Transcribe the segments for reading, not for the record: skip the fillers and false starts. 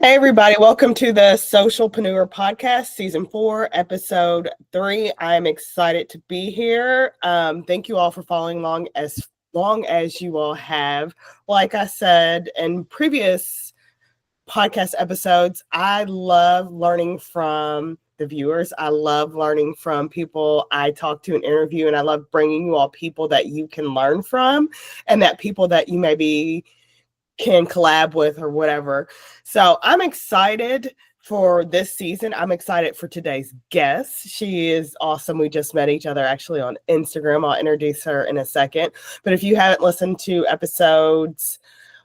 Hey everybody, welcome to the SOCIALpreneur podcast, season 4, episode 3. I'm excited to be here. Thank you all for following along as long as you all have. Like I said in previous podcast episodes, I love learning from the viewers. I love learning from people I talk to and interview, and I love bringing you all people that you can learn from and that people that you maybe can collab with or whatever. So I'm excited for this season. I'm excited for today's guest. She is awesome. We just met each other actually on Instagram. I'll introduce her in a second. But if you haven't listened to episodes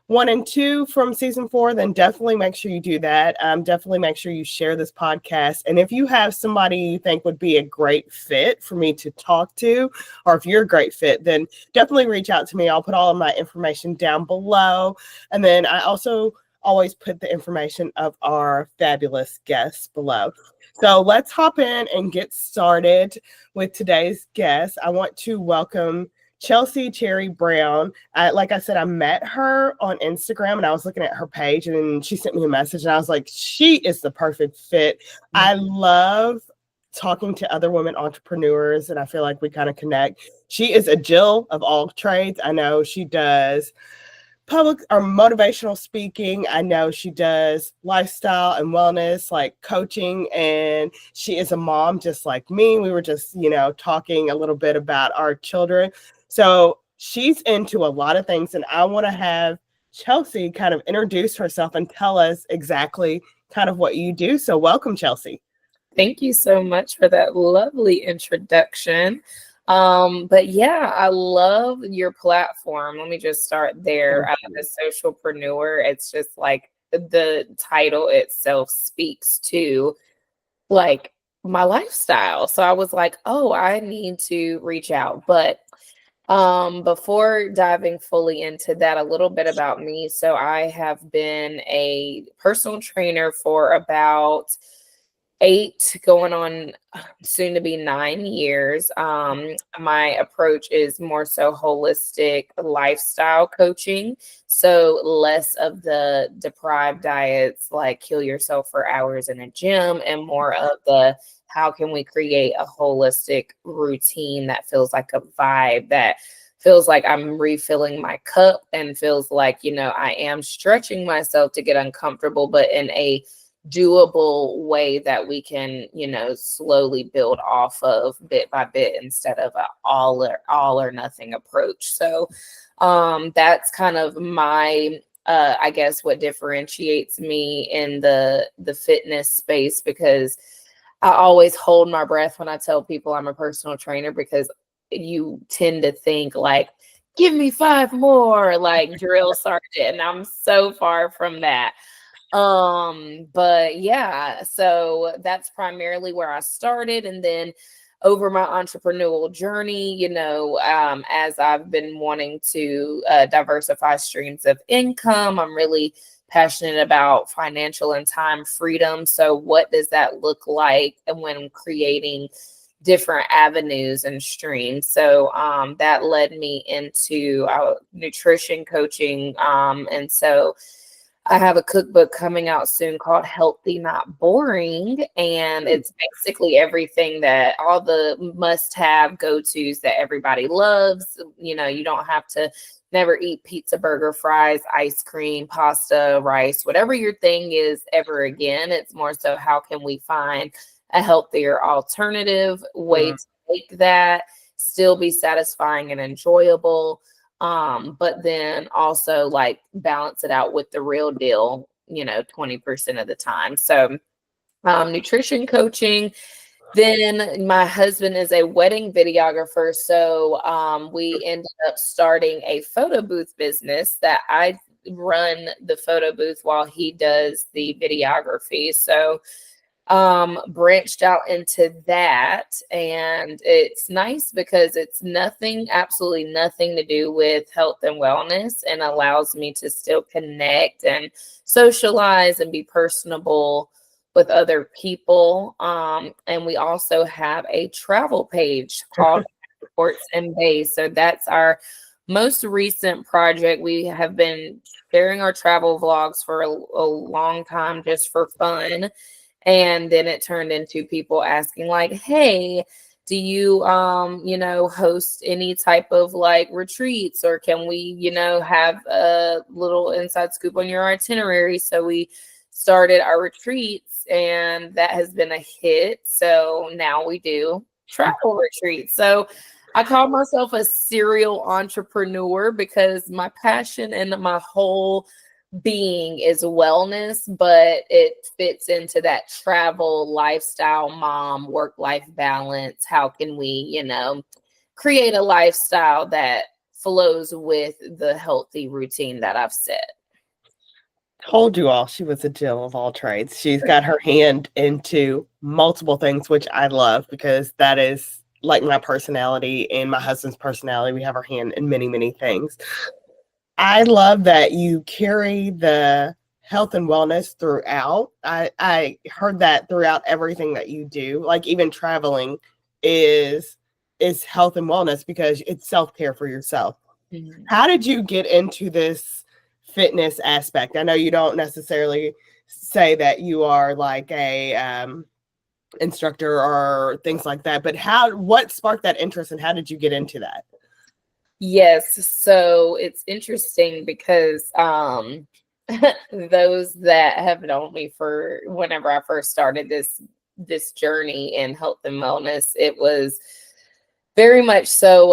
1 and 2 from season 4, then definitely make sure you do that. Definitely make sure you share this podcast. And if you have somebody you think would be a great fit for me to talk to, or if you're a great fit, then definitely reach out to me. I'll put all of my information down below. And then I also always put the information of our fabulous guests below. So let's hop in and get started with today's guest. I want to welcome Chelsea Cherry Brown. Like I said, I met her on Instagram and I was looking at her page and she sent me a message and I was like, she is the perfect fit. I love talking to other women entrepreneurs and I feel like we kind of connect. She is a Jill of all trades. I know she does public or motivational speaking. I know she does lifestyle and wellness, like coaching, and she is a mom just like me. We were just, talking a little bit about our children. So she's into a lot of things, and I want to have Chelsea kind of introduce herself and tell us exactly kind of what you do. So welcome, Chelsea. Thank you so much for that lovely introduction. But yeah, I love your platform. Let me just start there. The socialpreneur, it's just like the title itself speaks to like my lifestyle. So I was like, oh, I need to reach out. But before diving fully into that, a little bit about me. So I have been a personal trainer for about 8 going on soon to be 9 years. My approach is more so holistic lifestyle coaching. So less of the deprived diets, like kill yourself for hours in a gym, and more of the how can we create a holistic routine that feels like a vibe, that feels like I'm refilling my cup and feels like, I am stretching myself to get uncomfortable, but in a doable way that we can, slowly build off of bit by bit instead of an all or nothing approach. So that's kind of my I guess what differentiates me in the fitness space, because I always hold my breath when I tell people I'm a personal trainer, because you tend to think like, give me 5 more, like drill sergeant, and I'm so far from that. But yeah, so that's primarily where I started. And then over my entrepreneurial journey, as I've been wanting to diversify streams of income, I'm really passionate about financial and time freedom. So what does that look like when creating different avenues and streams? So that led me into nutrition coaching. And so I have a cookbook coming out soon called Healthy Not Boring. And it's basically everything that all the must-have go-tos that everybody loves. You don't have to never eat pizza, burger, fries, ice cream, pasta, rice, whatever your thing is ever again. It's more so how can we find a healthier alternative way to make that still be satisfying and enjoyable. But then also like balance it out with the real deal, 20% of the time. So nutrition coaching. Then my husband is a wedding videographer. So we ended up starting a photo booth business that I run the photo booth while he does the videography. So branched out into that, and it's nice because it's absolutely nothing to do with health and wellness, and allows me to still connect and socialize and be personable with other people. And we also have a travel page called PassportsAndBae. So that's our most recent project, we have been sharing our travel vlogs for a long time just for fun. And then it turned into people asking like, hey, do you, host any type of like retreats, or can we, have a little inside scoop on your itinerary? So we started our retreats, and that has been a hit. So now we do travel retreats. So I call myself a serial entrepreneur because my passion and my whole being is wellness, but it fits into that travel lifestyle, mom, work-life balance. How can we, create a lifestyle that flows with the healthy routine that I've set? Told you all she was a Jill of all trades. She's got her hand into multiple things, which I love because that is like my personality and my husband's personality. We have our hand in many, many things. I love that you carry the health and wellness throughout. I heard that throughout everything that you do. Like even traveling is health and wellness because it's self-care for yourself. Mm-hmm. How did you get into this fitness aspect? I know you don't necessarily say that you are like a instructor or things like that, but what sparked that interest and how did you get into that? Yes, so it's interesting because those that have known me for whenever I first started this journey in health and wellness, it was very much so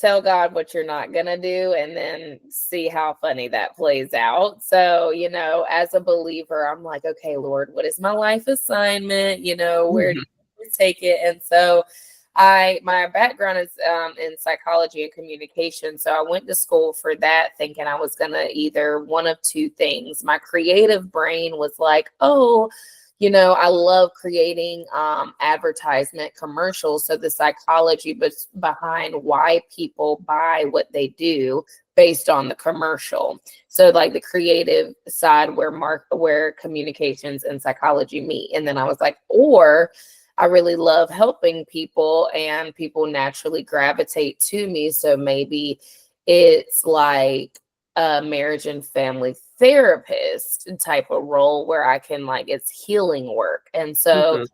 tell God what you're not gonna do and then see how funny that plays out. So, as a believer, I'm like, okay, Lord, what is my life assignment? Where do you take it? And so my background is in psychology and communication. So I went to school for that thinking I was going to either one of two things. My creative brain was like, oh, I love creating advertisement commercials. So the psychology behind why people buy what they do based on the commercial. So like the creative side where communications and psychology meet. And then I was like, or I really love helping people and people naturally gravitate to me. So maybe it's like a marriage and family therapist type of role where I can it's healing work. And so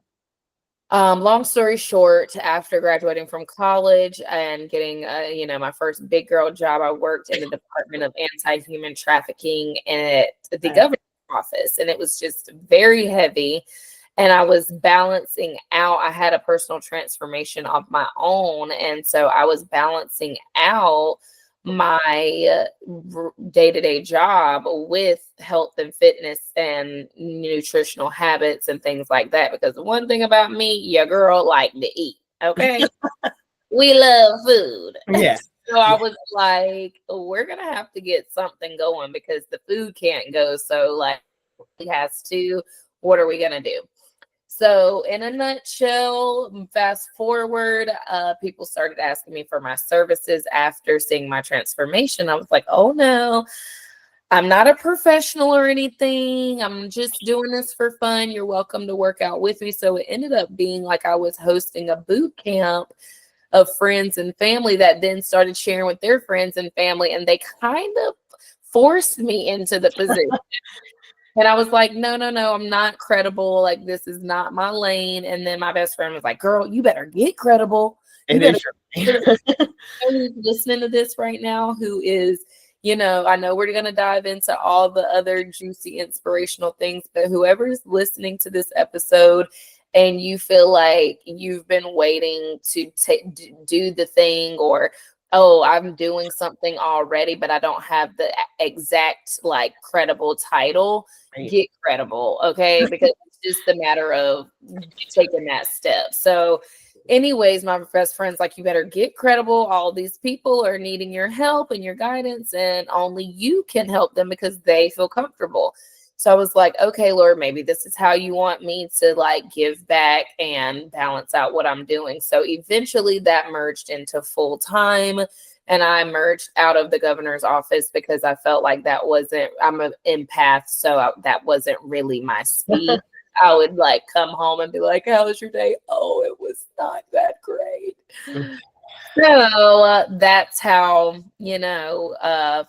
long story short, after graduating from college and getting my first big girl job, I worked in the Department of Anti-Human Trafficking at the governor's office. And it was just very heavy. And I was balancing out. I had a personal transformation of my own. And so I was balancing out my day-to-day job with health and fitness and nutritional habits and things like that. Because the one thing about me, your girl like to eat. Okay. We love food. Yeah. So I was like, we're going to have to get something going because the food can't go. So it has to, what are we going to do? So in a nutshell, fast forward, people started asking me for my services after seeing my transformation. I was like, oh no, I'm not a professional or anything. I'm just doing this for fun. You're welcome to work out with me. So it ended up being like I was hosting a boot camp of friends and family that then started sharing with their friends and family. And they kind of forced me into the position. And I was like, no, I'm not credible. Like, this is not my lane. And then my best friend was like, girl, you better get credible. Listening to this right now, who is, I know we're going to dive into all the other juicy, inspirational things, but whoever's listening to this episode and you feel like you've been waiting to do the thing, or oh, I'm doing something already, but I don't have the exact credible title. Right. Get credible, okay? Because it's just a matter of taking that step. So anyways, my best friend's like, you better get credible. All these people are needing your help and your guidance, and only you can help them because they feel comfortable. So I was like, okay, Lord, maybe this is how you want me to give back and balance out what I'm doing. So eventually that merged into full time, and I merged out of the governor's office because I felt like I'm an empath. So that wasn't really my speed. I would come home and be like, how was your day? Oh, it was not that great. So that's how,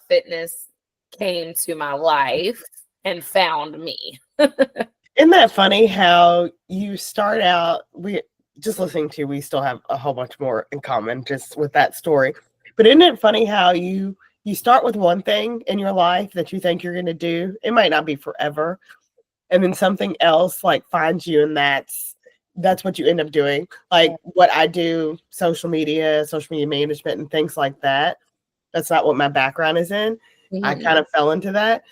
fitness came to my life and found me. Isn't that funny how you start out, we just listening to you, we still have a whole bunch more in common just with that story. But isn't it funny how you start with one thing in your life that you think you're going to do? It might not be forever. And then something else like finds you, and that's what you end up doing. Like what I do, social media management and things like that. That's not what my background is in. I kind of fell into that.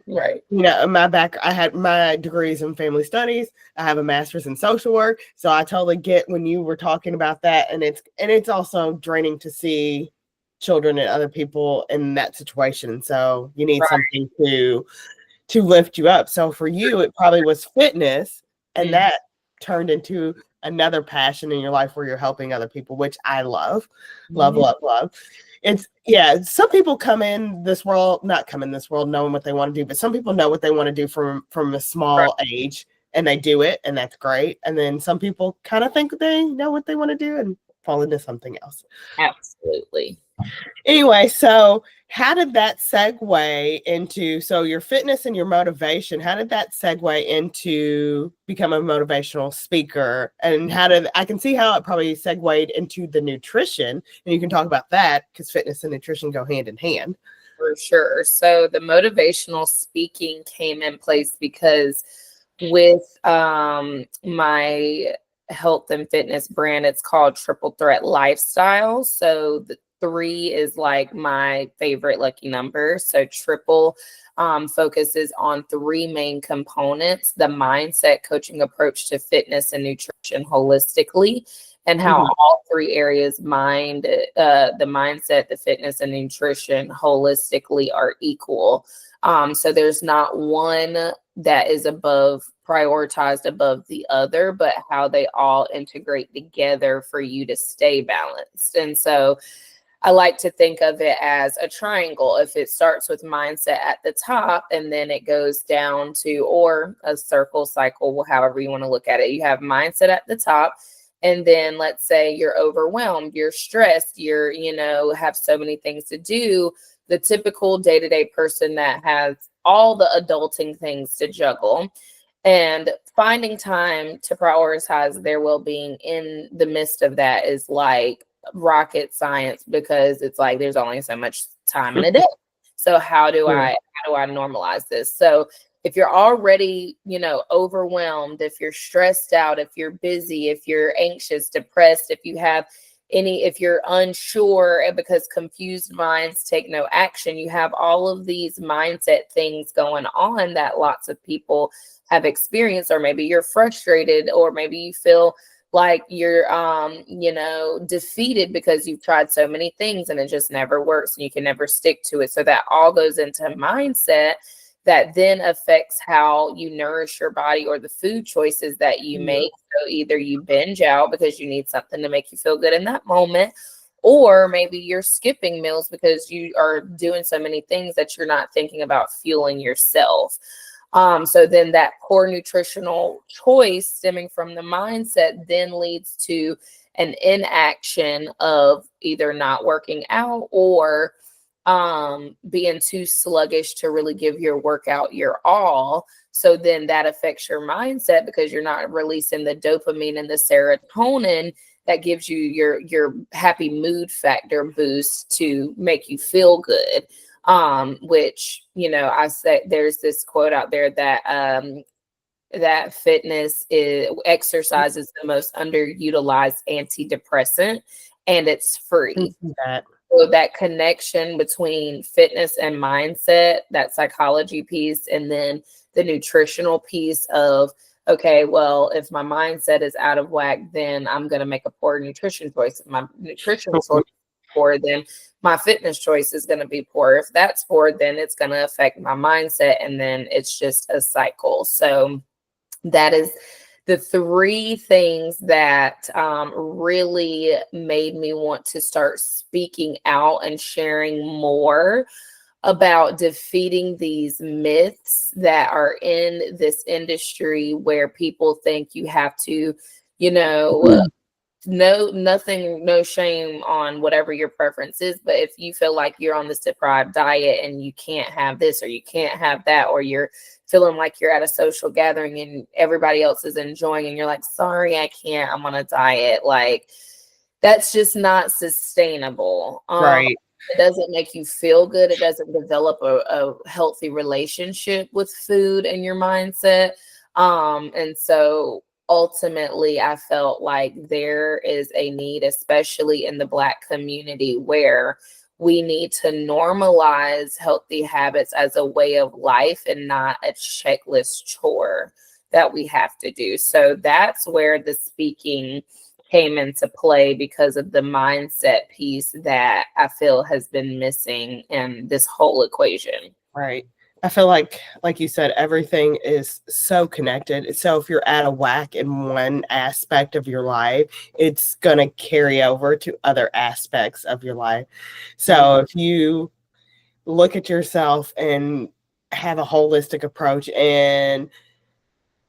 Right. I had my degrees in family studies. I have a master's in social work. So I totally get when you were talking about that. And it's also draining to see children and other people in that situation. So you need something to lift you up. So for you, it probably was fitness, and that turned into another passion in your life where you're helping other people, which I love. It's some people not come in this world knowing what they want to do, but some people know what they want to do from a small age, and they do it, and that's great. And then some people kind of think they know what they want to do and fall into something else. Absolutely. Anyway, so how did that segue into, so your fitness and your motivation, how did that segue into become a motivational speaker? And I can see how it probably segued into the nutrition, and you can talk about that because fitness and nutrition go hand in hand. For sure. So the motivational speaking came in place because with my health and fitness brand, it's called Triple Threat Lifestyle. So the 3 is like my favorite lucky number. So triple focuses on 3 main components: the mindset coaching approach to fitness and nutrition holistically, and how all 3 areas, the mindset, the fitness, and nutrition holistically are equal. So there's not one that is prioritized above the other, but how they all integrate together for you to stay balanced. And so I like to think of it as a triangle. If it starts with mindset at the top and then it goes down to, or a circle, cycle, however you want to look at it, you have mindset at the top. And then let's say you're overwhelmed, you're stressed, have so many things to do. The typical day-to-day person that has all the adulting things to juggle, and finding time to prioritize their well-being in the midst of that is like rocket science, because it's like there's only so much time in a day. So how do I normalize this? So if you're already, overwhelmed, if you're stressed out, if you're busy, if you're anxious, depressed, if you're unsure, because confused minds take no action, you have all of these mindset things going on that lots of people have experienced, or maybe you're frustrated, or maybe you feel like you're, defeated because you've tried so many things and it just never works and you can never stick to it. So that all goes into mindset that then affects how you nourish your body or the food choices that you make. So either you binge out because you need something to make you feel good in that moment, or maybe you're skipping meals because you are doing so many things that you're not thinking about fueling yourself. So then that poor nutritional choice stemming from the mindset then leads to an inaction of either not working out or being too sluggish to really give your workout your all. So then that affects your mindset because you're not releasing the dopamine and the serotonin that gives you your happy mood factor boost to make you feel good. Which, I say there's this quote out there that that exercise is the most underutilized antidepressant, and it's free. So that connection between fitness and mindset, that psychology piece, and then the nutritional piece of, okay, well, if my mindset is out of whack, then I'm going to make a poor nutrition choice. If my nutrition choice is poor, then my fitness choice is going to be poor. If that's poor, then it's going to affect my mindset, and then it's just a cycle. So that is the 3 things that really made me want to start speaking out and sharing more about defeating these myths that are in this industry where people think you have to, nothing, no shame on whatever your preference is. But if you feel like you're on this deprived diet and you can't have this or you can't have that, or you're feeling like you're at a social gathering and everybody else is enjoying and you're like, sorry, I can't, I'm on a diet, like that's just not sustainable. Right. It doesn't make you feel good. It doesn't develop a healthy relationship with food and your mindset. And so ultimately, I felt like there is a need, especially in the Black community, where we need to normalize healthy habits as a way of life and not a checklist chore that we have to do. So that's where the speaking came into play, because of the mindset piece that I feel has been missing in this whole equation. Right. I feel like you said, everything is so connected. So if you're out of whack in one aspect of your life, it's going to carry over to other aspects of your life. So if you look at yourself and have a holistic approach and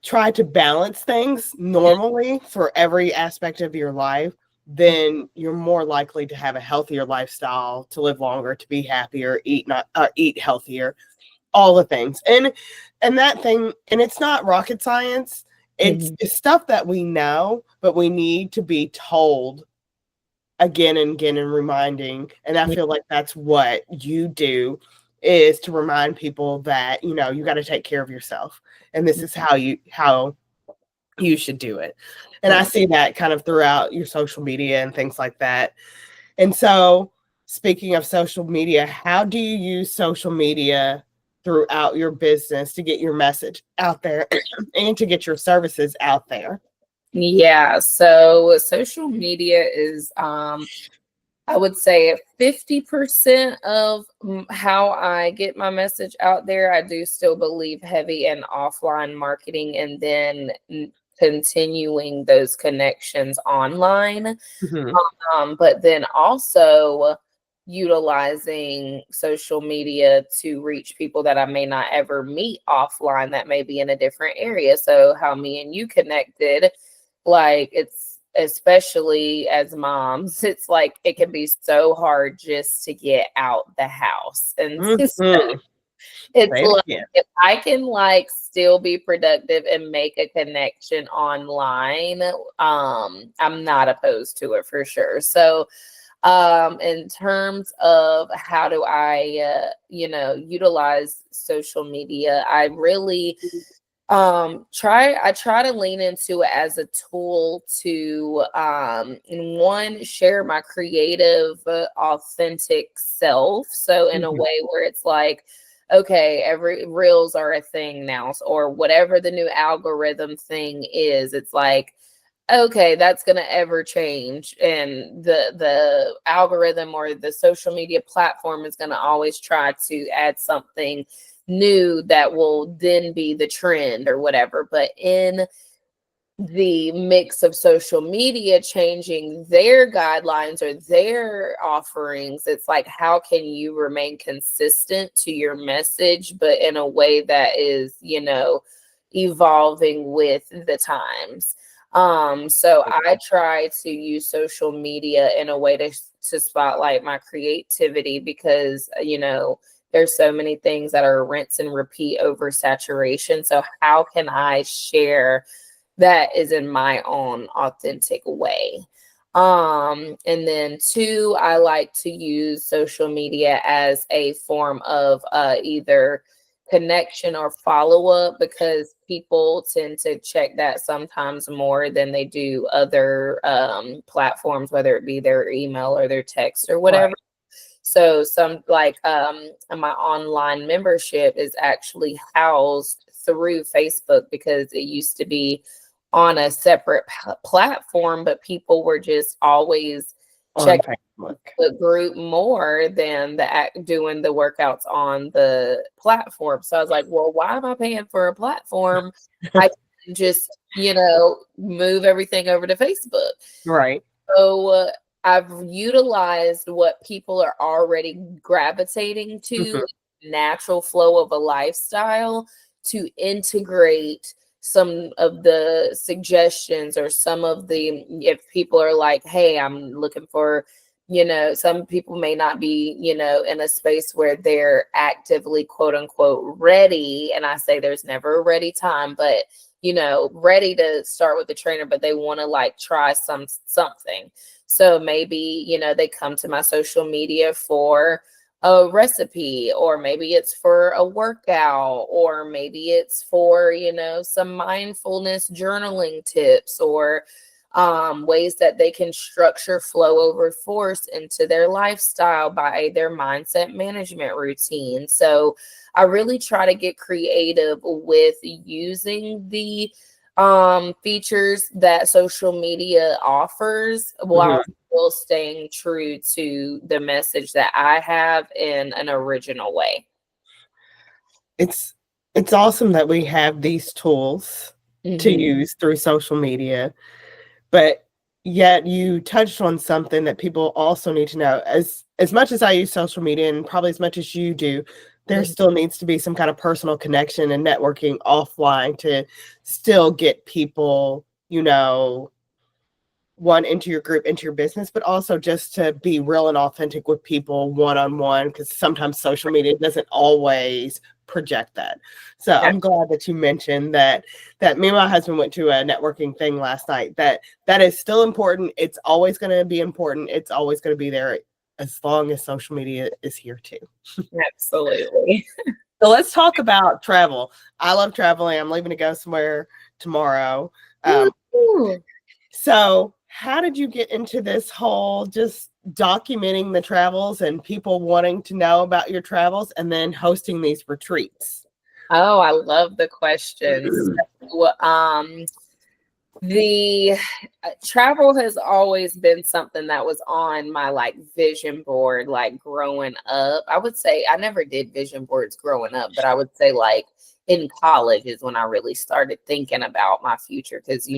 try to balance things normally for every aspect of your life, then you're more likely to have a healthier lifestyle, to live longer, to be happier, eat healthier, all the things. And that thing, and it's not rocket science. It's stuff that we know, but we need to be told again and again and reminding. And I feel like that's what you do, is to remind people that, you got to take care of yourself. And this is how you should do it. And I see that kind of throughout your social media and things like that. And so, speaking of social media, how do you use social media throughout your business to get your message out there and to get your services out there? Yeah, so social media is I would say 50% of how I get my message out there. I do still believe heavy in offline marketing, and then continuing those connections online. But then also utilizing social media to reach people that I may not ever meet offline, that may be in a different area. So how me and you connected, like, it's, especially as moms, it's like it can be so hard just to get out the house. And it's like, if I can like still be productive and make a connection online, I'm not opposed to it for sure. So in terms of how do I utilize social media, I really try to lean into it as a tool to one, share my creative authentic self. So in a way where it's like, okay, every reels are a thing now, or whatever the new algorithm thing is, it's like, okay, that's going to ever change, and the algorithm or the social media platform is going to always try to add something new that will then be the trend or whatever. But in the mix of social media changing their guidelines or their offerings, it's like, how can you remain consistent to your message, but in a way that is, evolving with the times? So I try to use social media in a way to spotlight my creativity, because, there's so many things that are rinse and repeat over saturation. So how can I share that is in my own authentic way? And then two, I like to use social media as a form of either connection or follow-up, because people tend to check that sometimes more than they do other platforms, whether it be their email or their text or whatever. Right. So some my online membership is actually housed through Facebook, because it used to be on a separate platform, but people were just always checking the group more than doing the workouts on the platform. So I was like, well, why am I paying for a platform? I can just, move everything over to Facebook. Right. So I've utilized what people are already gravitating to, natural flow of a lifestyle, to integrate some of the suggestions or some of the, if people are like, hey, I'm looking for, some people may not be, in a space where they're actively, quote unquote, ready. And I say there's never a ready time, but, ready to start with the trainer, but they want to like try something. So maybe, they come to my social media for a recipe, or maybe it's for a workout, or maybe it's for, some mindfulness journaling tips, or ways that they can structure flow over force into their lifestyle by their mindset management routine. So I really try to get creative with using the features that social media offers while still staying true to the message that I have in an original way. It's awesome that we have these tools to use through social media, but yet you touched on something that people also need to know. As much as I use social media, and probably as much as you do, there still needs to be some kind of personal connection and networking offline to still get people, one, into your group, into your business, but also just to be real and authentic with people one-on-one, because sometimes social media doesn't always project that. So I'm glad that you mentioned that me and my husband went to a networking thing last night. That is still important. It's always going to be important. It's always going to be there as long as social media is here too. Absolutely. So let's talk about travel. I love traveling. I'm leaving to go somewhere tomorrow. So how did you get into this whole just documenting the travels and people wanting to know about your travels and then hosting these retreats? Oh, I love the questions. The travel has always been something that was on my like vision board, like growing up. I would say I never did vision boards growing up, but I would say like in college is when I really started thinking about my future. Because,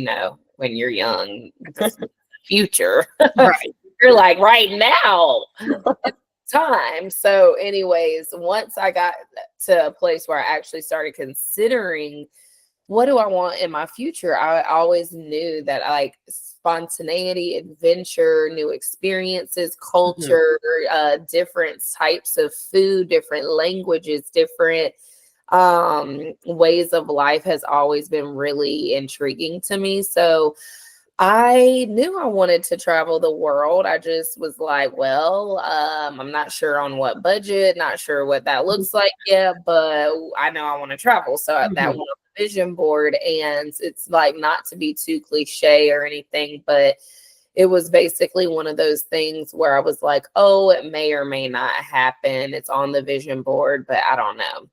when you're young, it's the future, Right. You're like right now. Time. So anyways, once I got to a place where I actually started considering what do I want in my future, I always knew that like spontaneity, adventure, new experiences, culture, different types of food, different languages, different ways of life has always been really intriguing to me. So I knew I wanted to travel the world. I just was like, well, I'm not sure on what budget, not sure what that looks like yet, but I know I want to travel. So that went on the vision board, and it's like not to be too cliche or anything, but it was basically one of those things where I was like, oh, it may or may not happen. It's on the vision board, but I don't know.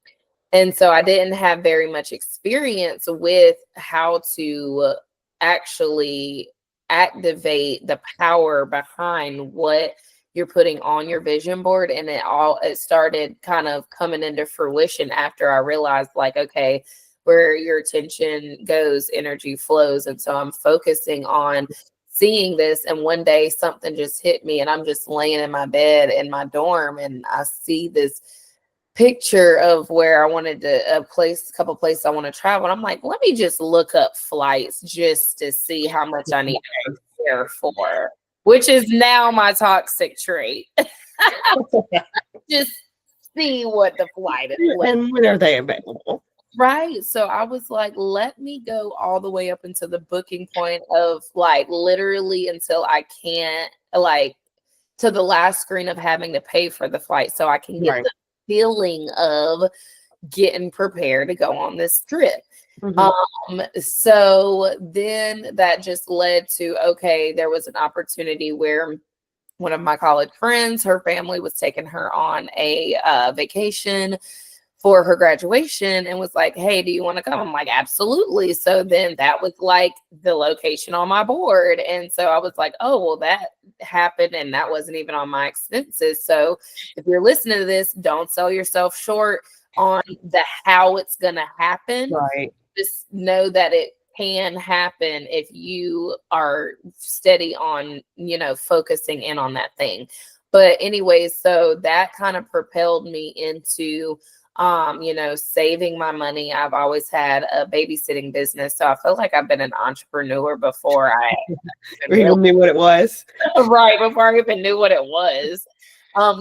And so I didn't have very much experience with how to actually activate the power behind what you're putting on your vision board. And it started kind of coming into fruition after I realized like, okay, where your attention goes, energy flows. And so I'm focusing on seeing this. And one day something just hit me, and I'm just laying in my bed in my dorm, and I see this picture of where I wanted to a couple places I want to travel. And I'm like, let me just look up flights just to see how much I need to prepare for, which is now my toxic trait. Just see what the flight is like. And when are they available? Right. So I was like, let me go all the way up into the booking point of like literally until I can't, like to the last screen of having to pay for the flight, so I can get the feeling of getting prepared to go on this trip. So then that just led to, okay, there was an opportunity where one of my college friends, her family was taking her on a vacation for her graduation and was like, hey, do you want to come? I'm like, absolutely. So then that was like the location on my board. And so I was like, oh, well, that happened and that wasn't even on my expenses. So if you're listening to this, don't sell yourself short on the how it's going to happen. Right. Just know that it can happen if you are steady on, focusing in on that thing. But anyways, so that kind of propelled me into saving my money. I've always had a babysitting business. So I feel like I've been an entrepreneur before I even knew what it was. Right, before I even knew what it was.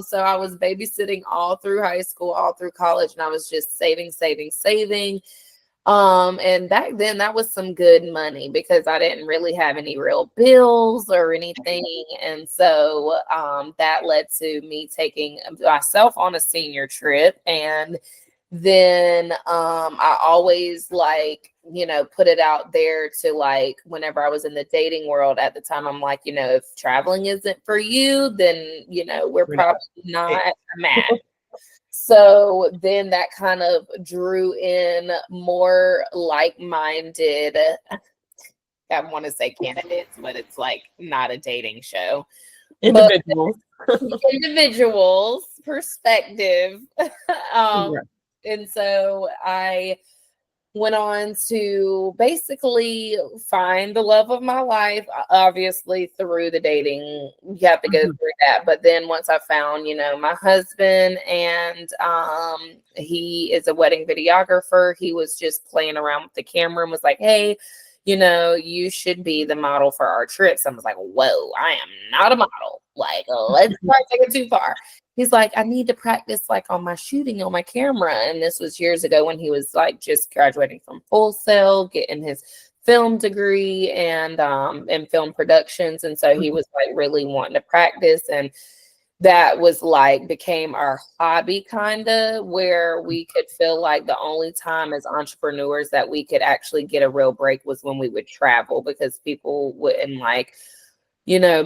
So I was babysitting all through high school, all through college, and I was just saving. And back then that was some good money because I didn't really have any real bills or anything. And so that led to me taking myself on a senior trip. And then I always put it out there to whenever I was in the dating world at the time, I'm like, if traveling isn't for you, then, we're probably not a match. So then that kind of drew in more like-minded, I want to say candidates, but it's not a dating show. Individuals perspective. And so I went on to basically find the love of my life, obviously through the dating. You have to go through that. But then once I found, my husband, and he is a wedding videographer, he was just playing around with the camera and was like, hey, you should be the model for our trips. I was like, whoa, I am not a model. Let's not take it too far. He's like, I need to practice on my shooting on my camera. And this was years ago when he was just graduating from Full Sail, getting his film degree and film productions. And so he was really wanting to practice. And that was became our hobby kind of, where we could feel like the only time as entrepreneurs that we could actually get a real break was when we would travel, because people wouldn't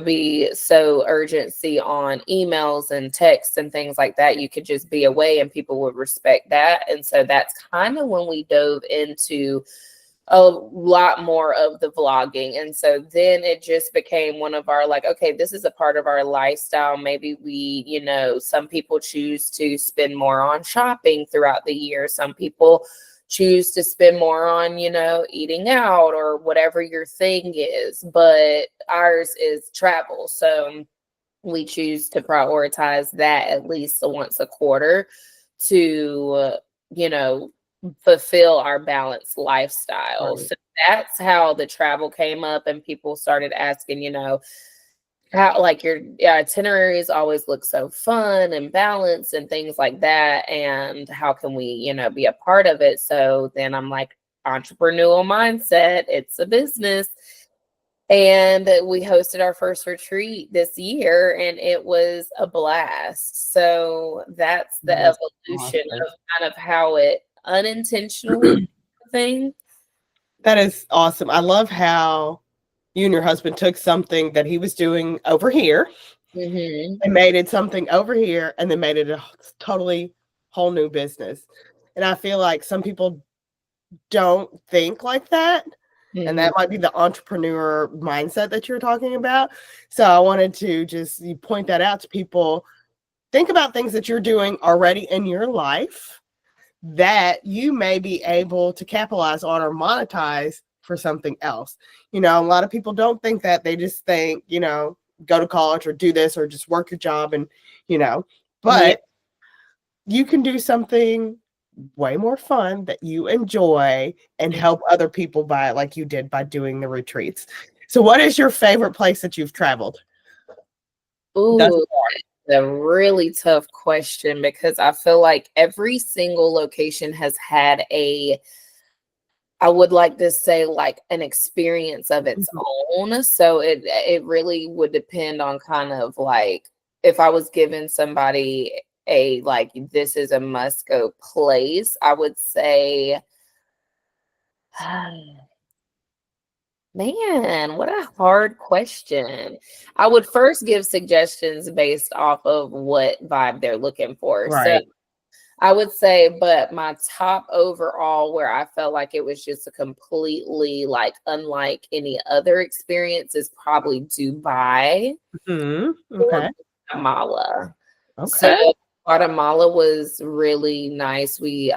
be so urgency on emails and texts and things like that. You could just be away and people would respect that. And so that's kind of when we dove into a lot more of the vlogging. And so then it just became one of our okay, this is a part of our lifestyle. Maybe we, some people choose to spend more on shopping throughout the year. Some people choose to spend more on, eating out or whatever your thing is, but ours is travel. So we choose to prioritize that at least once a quarter to, fulfill our balanced lifestyle. Right. So that's how the travel came up, and people started asking, how your itineraries always look so fun and balanced and things like that, and how can we be a part of it? So then I'm like, entrepreneurial mindset, it's a business. And we hosted our first retreat this year, and it was a blast. So that's the evolution of kind of how it unintentionally thing. That is awesome. I love how you and your husband took something that he was doing over here and made it something over here, and then made it a totally whole new business. And I feel like some people don't think like that. And that might be the entrepreneur mindset that you're talking about. So I wanted to just point that out to people. Think about things that you're doing already in your life that you may be able to capitalize on or monetize for something else. A lot of people don't think that. They just think, go to college or do this or just work your job and, but you can do something way more fun that you enjoy and help other people by, like you did by doing the retreats. So what is your favorite place that you've traveled? Ooh, that's a really tough question, because I feel like every single location has had I would like to say an experience of its own. So it really would depend on kind of if I was giving somebody this is a must go place, I would say, man, what a hard question. I would first give suggestions based off of what vibe they're looking for. Right. So I would say, but my top overall, where I felt like it was just a completely unlike any other experience, is probably Dubai. Okay. Or Guatemala. Okay. So Guatemala was really nice. We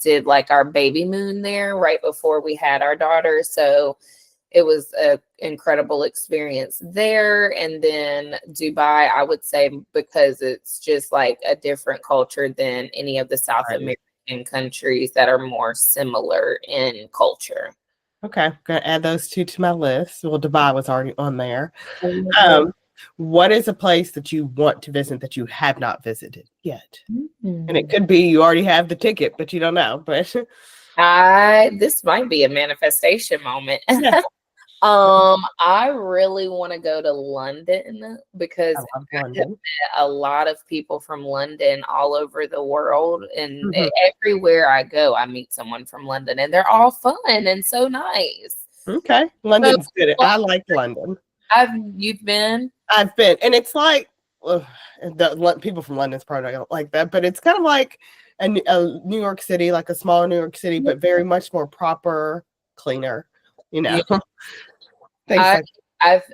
did our baby moon there right before we had our daughter. So it was an incredible experience there. And then Dubai, I would say, because it's just like a different culture than any of the South American countries that are more similar in culture. Okay, I'm gonna add those two to my list. Well, Dubai was already on there. Mm-hmm. What is a place that you want to visit that you have not visited yet? And it could be you already have the ticket, but you don't know. But this might be a manifestation moment. yeah. I really want to go to London because I love I have London. met a lot of people from London all over the world, and Mhm. everywhere I go, I meet someone from London, and they're all fun and so nice. Okay, London's good. I like London. You've been? I've been, and it's like the people from London's probably not like that, but it's kind of like a New York City, like a smaller New York City, but very much more proper, cleaner. You know, Yeah. things like.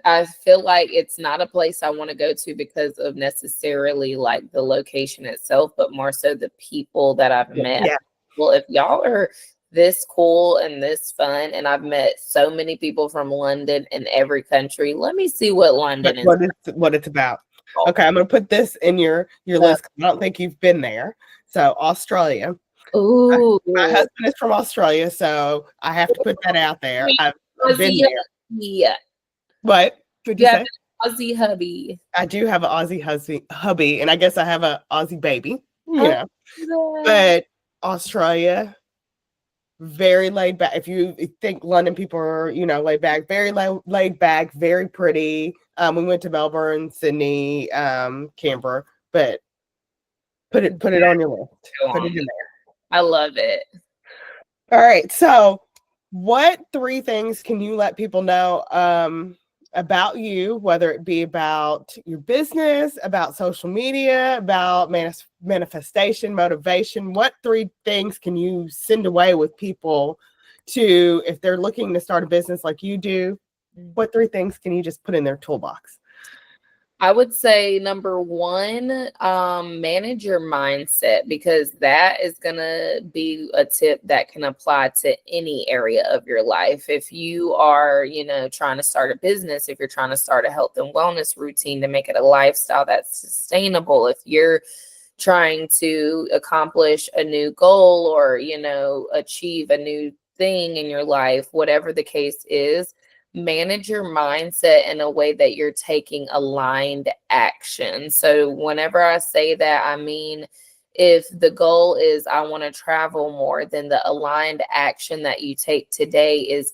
I feel like it's not a place I want to go to because of necessarily like the location itself, but more so the people that I've met. Yeah. Well, if y'all are this cool and this fun, and I've met so many people from London in every country, let me see what London is. What it's about. Okay, I'm gonna put this in your list. I don't think you've been there. So Australia. Ooh, my husband is from Australia, so I have to put that out there. I've been there. Yeah. What did you say? Aussie hubby. I do have an Aussie hubby, and I guess I have an Aussie baby. You know, but Australia, very laid back. If you think London people are, laid back, very laid back, very pretty. We went to Melbourne, Sydney, Canberra, but put it on your list. Put it in there. I love it. All right. So, what 3 things can you let people know about you, whether it be about your business, about social media, about manifestation, motivation? What 3 things can you send away with people to, if they're looking to start a business like you do? What 3 things can you just put in their toolbox? I would say number 1, manage your mindset, because that is going to be a tip that can apply to any area of your life. If you are, trying to start a business, if you're trying to start a health and wellness routine to make it a lifestyle that's sustainable, if you're trying to accomplish a new goal or, achieve a new thing in your life, whatever the case is, manage your mindset in a way that you're taking aligned action. So whenever I say that, I mean, if the goal is I want to travel more, then the aligned action that you take today is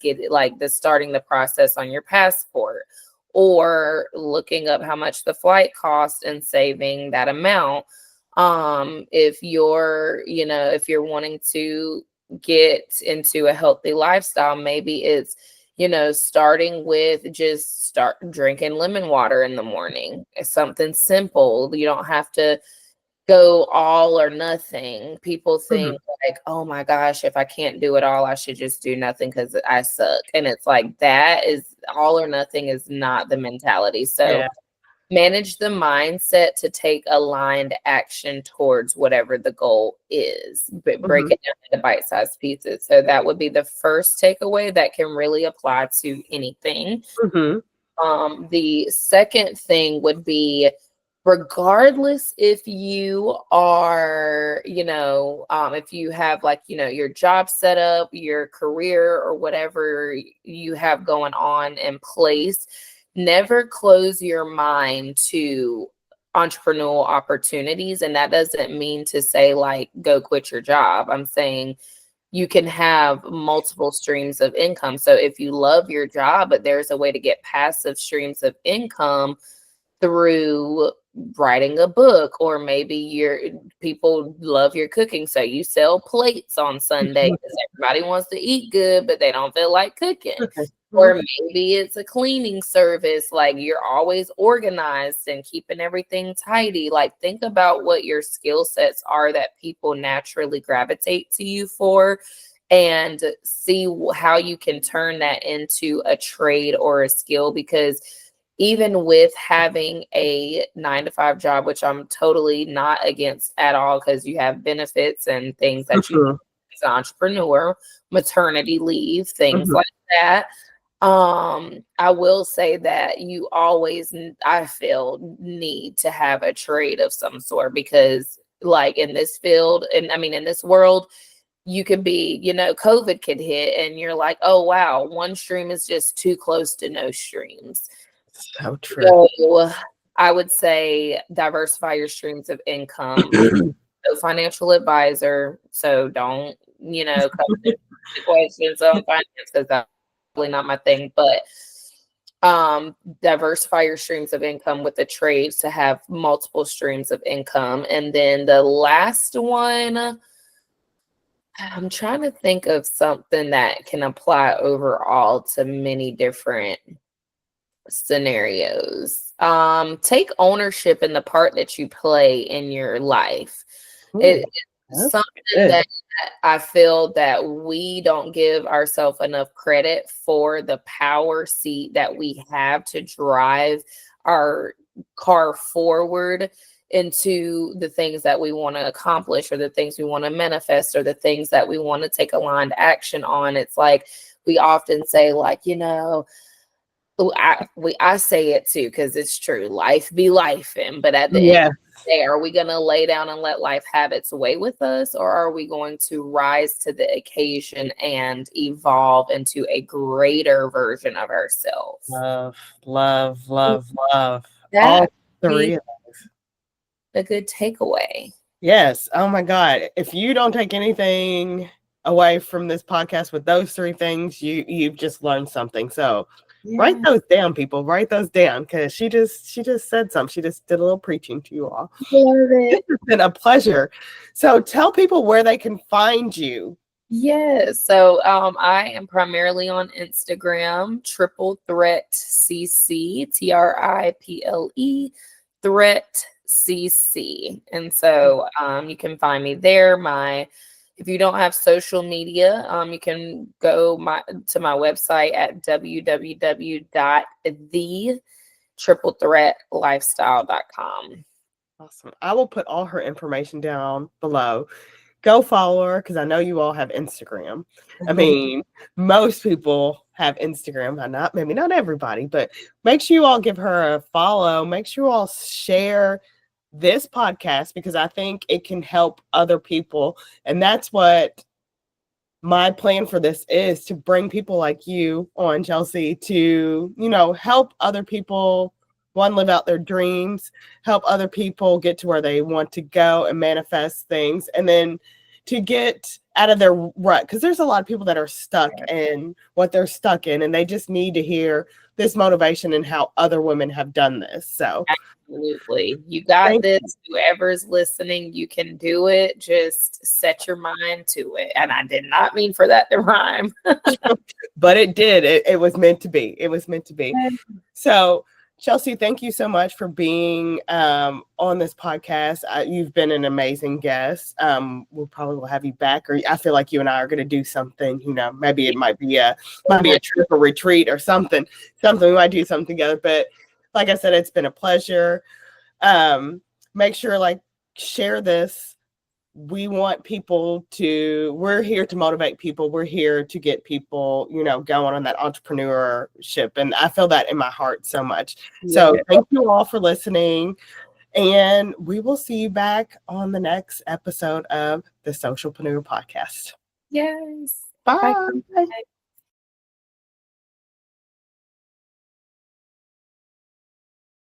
starting the process on your passport, or looking up how much the flight costs and saving that amount. If you're wanting to get into a healthy lifestyle, maybe it's starting with just start drinking lemon water in the morning. It's something simple. You don't have to go all or nothing. People think like, oh my gosh, if I can't do it all, I should just do nothing because I suck. And it's like, that is all or nothing is not the mentality. So manage the mindset to take aligned action towards whatever the goal is, but break it down into bite-sized pieces. So that would be the first takeaway that can really apply to anything. The second thing would be, regardless if you are, if you have your job set up, your career, or whatever you have going on in place, never close your mind to entrepreneurial opportunities. And that doesn't mean to say go quit your job. I'm saying you can have multiple streams of income. So if you love your job, but there's a way to get passive streams of income through writing a book, or maybe your people love your cooking, so you sell plates on Sunday because everybody wants to eat good but they don't feel like cooking. Or maybe it's a cleaning service, you're always organized and keeping everything tidy. Think about what your skill sets are that people naturally gravitate to you for, and see how you can turn that into a trade or a skill. Because even with having a 9-to-5 job, which I'm totally not against at all, because you have benefits and things that you do as an entrepreneur, maternity leave, things like that. I will say that you always, I feel, need to have a trade of some sort, because like in this field, and I mean in this world, you could be, COVID could hit and you're like, oh wow, one stream is just too close to no streams. So true. So I would say diversify your streams of income. No financial advisor, so don't, come to questions on finances. That's probably not my thing, but diversify your streams of income with the trades to have multiple streams of income. And then the last one, I'm trying to think of something that can apply overall to many different scenarios. Take ownership in the part that you play in your life. It's something that I feel that we don't give ourselves enough credit for, the power seat that we have to drive our car forward into the things that we want to accomplish, or the things we want to manifest, or the things that we want to take aligned action on. It's like we often say, like, I say it too, because it's true. Life be lifing. But at the end of the day, are we going to lay down and let life have its way with us? Or are we going to rise to the occasion and evolve into a greater version of ourselves? Love. That All three of those. A good takeaway. Yes. Oh my God. If you don't take anything away from this podcast with those three things, you've just learned something. So write those down, people. Write those down, because she just said something. She just did a little preaching to you all. Love it. It's been a pleasure. So tell people where they can find you. Yes. So I am primarily on Instagram, Triple Threat CC, TRIPLE, Threat CC. And so you can find me there. If you don't have social media, you can go to my website at www.thetripletthreatlifestyle.com. Awesome. I will put all her information down below. Go follow her, because I know you all have Instagram. I mean, most people have Instagram. Maybe not everybody, but make sure you all give her a follow. Make sure you all share this podcast, because I think it can help other people. And that's what my plan for this is, to bring people like you on, Chelsea, to, help other people, one, live out their dreams, help other people get to where they want to go and manifest things, and then to get out of their rut. Because there's a lot of people that are stuck in what they're stuck in, and they just need to hear this motivation and how other women have done this. So absolutely. You got this. Whoever's listening, you can do it. Just set your mind to it. And I did not mean for that to rhyme. But it did. It was meant to be. It was meant to be. So Chelsea, thank you so much for being on this podcast. You've been an amazing guest. We'll probably have you back, or I feel like you and I are going to do something. Maybe it might be a trip or retreat or something. We might do something together. But like I said, it's been a pleasure. Make sure, share this. We want people we're here to motivate people. We're here to get people, going on that entrepreneurship. And I feel that in my heart so much. So thank you all for listening. And we will see you back on the next episode of the SOCIALpreneur podcast. Yes. Bye. Bye.